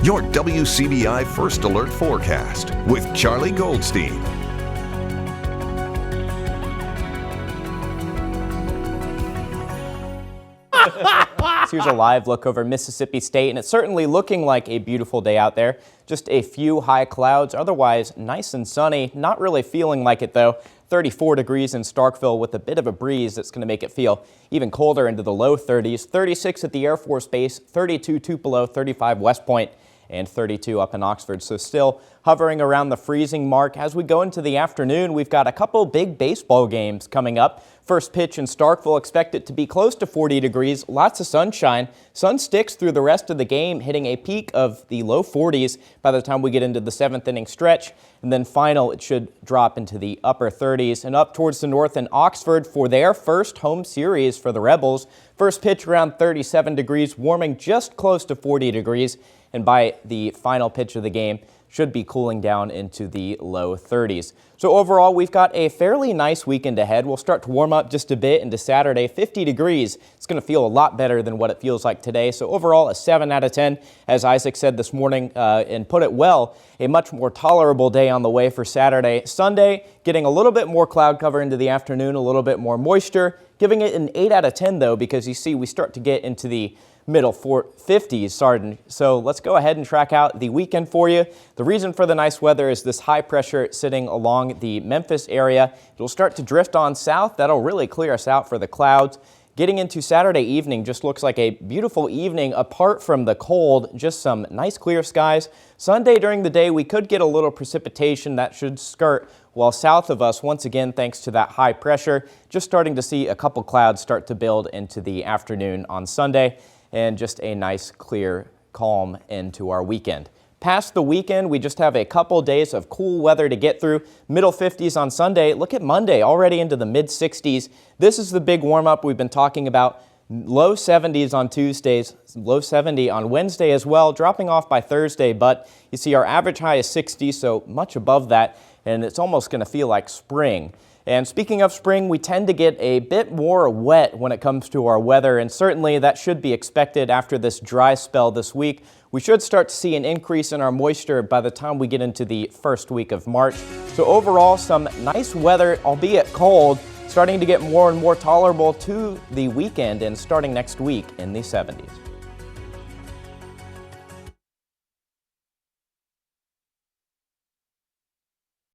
your WCBI First Alert forecast with Charlie Goldstein. Here's a live look over Mississippi State, and it's certainly looking like a beautiful day out there. Just a few high clouds, otherwise nice and sunny. Not really feeling like it though. 34 degrees in Starkville with a bit of a breeze that's going to make it feel even colder into the low 30s. 36 at the Air Force Base, 32 Tupelo, 35 West Point, and 32 up in Oxford. So still hovering around the freezing mark. As we go into the afternoon, we've got a couple big baseball games coming up. First pitch in Starkville, expect it to be close to 40 degrees, lots of sunshine. Sun sticks through the rest of the game, hitting a peak of the low 40s by the time we get into the 7th inning stretch. And then final, it should drop into the upper 30s. And up towards the north in Oxford for their first home series for the Rebels. First pitch around 37 degrees, warming just close to 40 degrees. And by the final pitch of the game, should be cooling down into the low 30s. So overall, we've got a fairly nice weekend ahead. We'll start to warm up just a bit into Saturday, 50 degrees. It's going to feel a lot better than what it feels like today. So overall, a 7 out of 10, as Isaac said this morning, and put it well, a much more tolerable day on the way for Saturday. Sunday, getting a little bit more cloud cover into the afternoon, a little bit more moisture, giving it an 8 out of 10 though, because you see we start to get into the middle 50s. So let's go ahead and track out the weekend for you. The reason for the nice weather is this high pressure sitting along the Memphis area. It'll start to drift on south. That'll really clear us out for the clouds. Getting into Saturday evening just looks like a beautiful evening apart from the cold, just some nice clear skies. Sunday during the day we could get a little precipitation that should skirt while south of us once again thanks to that high pressure. Just starting to see a couple clouds start to build into the afternoon on Sunday. And just a nice, clear, calm end to our weekend. Past the weekend, we just have a couple days of cool weather to get through. Middle 50s on Sunday. Look at Monday, already into the mid 60s. This is the big warm-up we've been talking about. Low 70s on Tuesdays, low 70 on Wednesday as well, dropping off by Thursday. But you see our average high is 60, so much above that, and it's almost going to feel like spring. And speaking of spring, we tend to get a bit more wet when it comes to our weather, and certainly that should be expected after this dry spell this week. We should start to see an increase in our moisture by the time we get into the first week of March. So overall, some nice weather, albeit cold, starting to get more and more tolerable to the weekend and starting next week in the 70s.